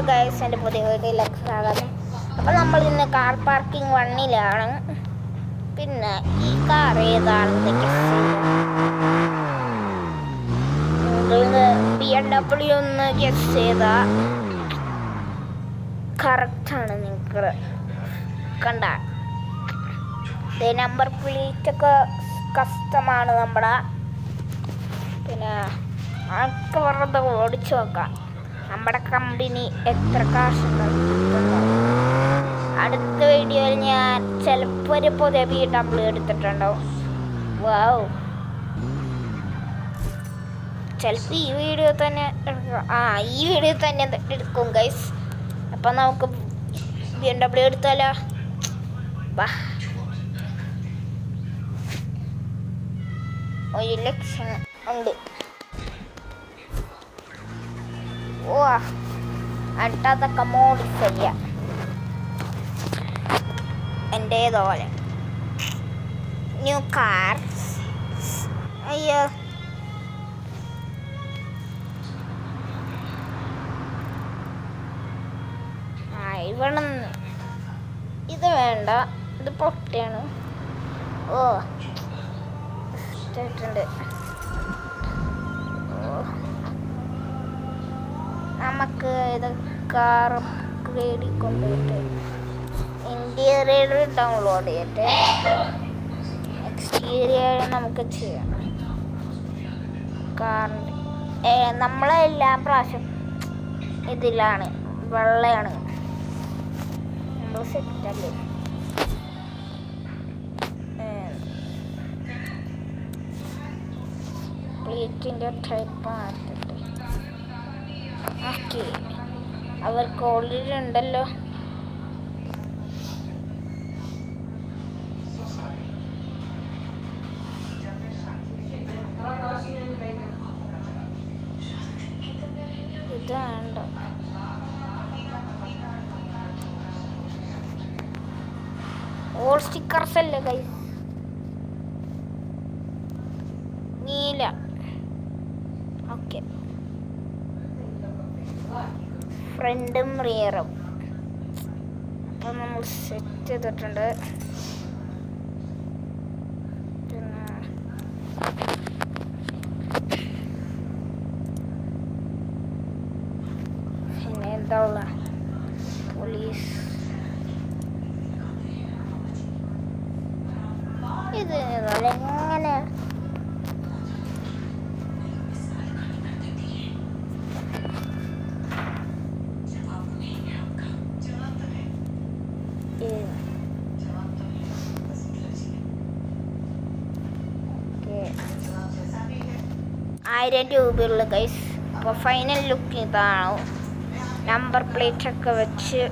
Guys, എൻ്റെ പുതിയ വീഡിയോയിലേക്ക് സ്വാഗതം. അപ്പോൾ നമ്മൾ ഇന്ന് കാർ പാർക്കിംഗ് 1-ലാണ്. പിന്നെ ഈ കാർ ഏതാണെന്ന് BMW ഒന്ന് ഗസ് ചെയ്താൽ കറക്റ്റാണ്. നിങ്ങൾക്ക് കണ്ട നമ്പർ പ്ലേറ്റൊക്കെ കസ്റ്റമാണ് നമ്മുടെ. പിന്നെ ആൾക്ക് വെറുതെ ഓടിച്ചു നോക്കാം നമ്മുടെ കമ്പനി എത്ര കാശുണ്ടാവും. അടുത്ത വീഡിയോയിൽ ഞാൻ ചിലപ്പോൾ ഒരു പുതിയ BMW എടുത്തിട്ടുണ്ടാവും. വാവ്, ചിലപ്പോൾ ഈ വീഡിയോ തന്നെ എടുക്കും ഗൈസ്. അപ്പം നമുക്ക് BMW എടുത്താലോ? വാ, 1 ലക്ഷം ഉണ്ട്. ഓ, അടുത്തതൊക്കെ മോഡിഫൈ ചെയ്യാം എൻ്റേതുപോലെ. New car. അയ്യോ, ഇവിടെ ഇത് വേണ്ട, ഇത് പൊട്ടിയാണ്. ഓ, ഇഷ്ടമായിട്ടുണ്ട്. നമുക്ക് ഇത് കാർ അപ്ഗ്രേഡിൽ കൊണ്ടുപോയിട്ട് ഇൻറ്റീരിയർ ഡൗൺലോഡ് ചെയ്തിട്ട് എക്സ്റ്റീരിയർ നമുക്ക് ചെയ്യാം. കാറിൻ്റെ നമ്മളെല്ലാ പ്രാവശ്യം ഇതിലാണ്, വെള്ളയാണ്. നമ്മൾ സെറ്റല്ലേ. പ്ലേറ്റിൻ്റെ ടൈപ്പ് മാറ്റട്ടെ. ഓക്കെ, അവർക്ക് ഓൾറെഡി ഉണ്ടല്ലോ. ഇത് വേണ്ട. ഓൾ സ്റ്റിക്കേഴ്സ് അല്ലേ ഗൈസ്. നീല. ഓക്കെ, ഫ്രണ്ടും റിയറും അപ്പം നമ്മൾ സെറ്റ് ചെയ്തിട്ടുണ്ട്. പിന്നെ എന്താ ഉള്ള പോലീസ്. ഇത് എങ്ങനെ ₹1000 ഗൈസ്. അപ്പോൾ ഫൈനൽ ലുക്ക് ഇതാണ്. നമ്പർ പ്ലേറ്റ് ഒക്കെ വെച്ച്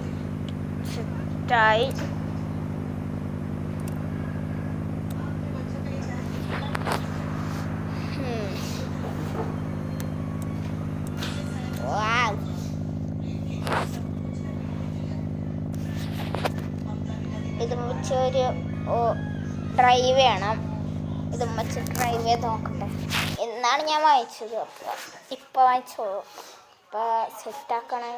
സെറ്റായി. ഇത് വെച്ച് ഒരു ഡ്രൈവ് ചെയ്യണം. ഇത് വെച്ച് ഡ്രൈവ് ചെയ്ത് നോക്കട്ടെ. എന്നാണ് ഞാൻ വായിച്ചത്. അപ്പോൾ ഇപ്പോൾ വായിച്ചോളൂ. ഇപ്പോൾ സെറ്റാക്കണേ.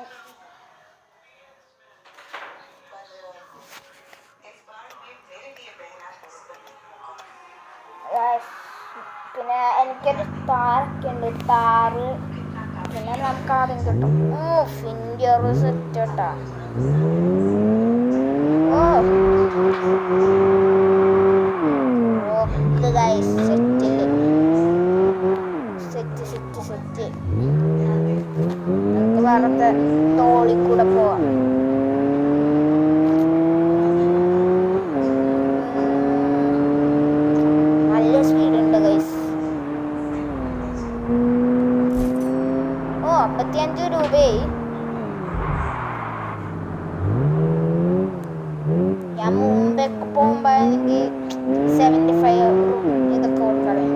പിന്നെ എനിക്കൊരു താരൊക്കെ ഉണ്ട്, താറ്. പിന്നെ നമുക്ക് ആദ്യം കിട്ടും. ഫിംഗർ സെറ്റ് കേട്ടാ. ഓക്കെ ഗൈസ്, സെറ്റ് നമുക്ക് വെറുതെ തോളിൽ കൂടെ പോവാം. നല്ല സ്പീഡുണ്ട് ഗൈസ്. 55 രൂപയായി. ഞാൻ മുമ്പൊക്കെ പോകുമ്പോൾ എനിക്ക് 75 ഇതൊക്കെ കൊടുക്കണം.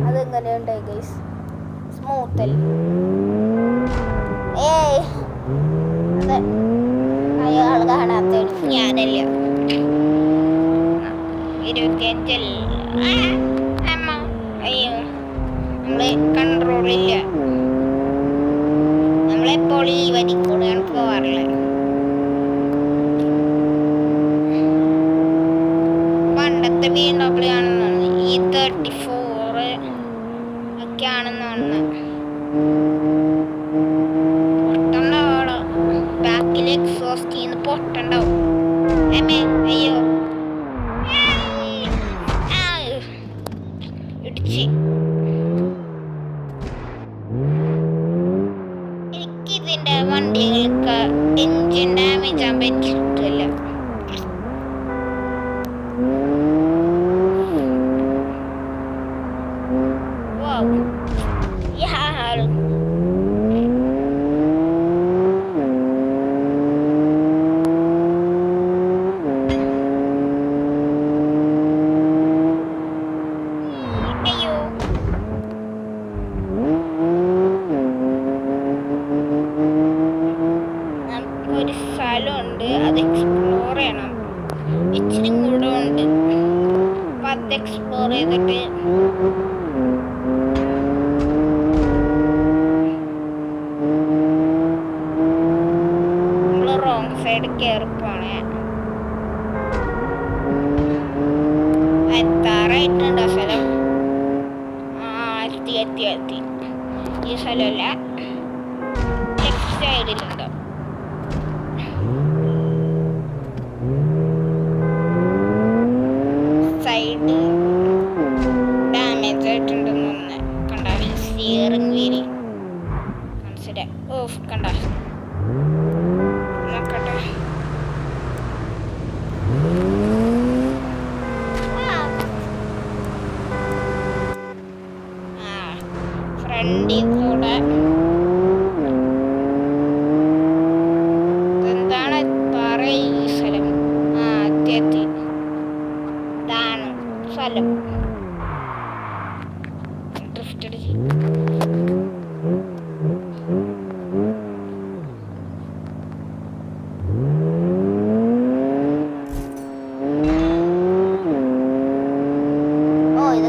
അതെങ്ങനെ ഉണ്ടായി ഗൈസ്? സ്മൂത്തല്ലേ? അതെ, അയാൾ കാണാത്ത ഞാനല്ല. 25 അമ്മ. അയ്യോ, 34 ഒക്കെയാണെന്ന് തോന്നുന്നു. പൊട്ടണ്ടാവോ? ബാക്കിൽ എക്സോസ്റ്റ് ചെയ്യുന്ന പൊട്ടണ്ടാവും. അയ്യോ ഇടിച്ച്. എനിക്കിതിൻ്റെ വണ്ടികൾക്ക് എൻജിൻ ഡാമേജ് ആകുമ്പോൾ എനിക്ക് ഇഷ്ടമല്ല. ഒരു സ്ഥലമുണ്ട്, അത് എക്സ്പ്ലോർ ചെയ്യണം. ഇച്ചിരി കൂടെ ഉണ്ട്. അപ്പം അത് എക്സ്പ്ലോർ ചെയ്തിട്ട് നമ്മൾ റോങ് സൈഡ് കയറിപ്പോണേ. എത്താറായിട്ടുണ്ട് ആ സ്ഥലം. എത്തി. ഈ സ്ഥലമല്ല, ലെഫ്റ്റ് സൈഡിലുണ്ട്. സൈഡ് ഡാമേജ് ആയിട്ടുണ്ടെന്ന് കണ്ട. സ്റ്റിയറിംഗ് വീല് കൺസിഡർ ഓഫ് കണ്ട. നോക്കട്ടെ. ഫ്രണ്ടിൽ കൂടെ എന്താണ് പറയുക ഈ സ്ഥലം? എത്തി. ഇതാണ് സ്ഥലം. ഡ്രിഫ്റ്റ് അടിച്ച് ഇത്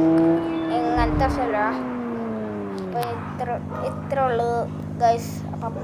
എങ്ങനത്തെ സ്ഥലമാണ്? അപ്പോൾ ഇത്ര ഉള്ളൂ ഗൈസ്. അപ്പം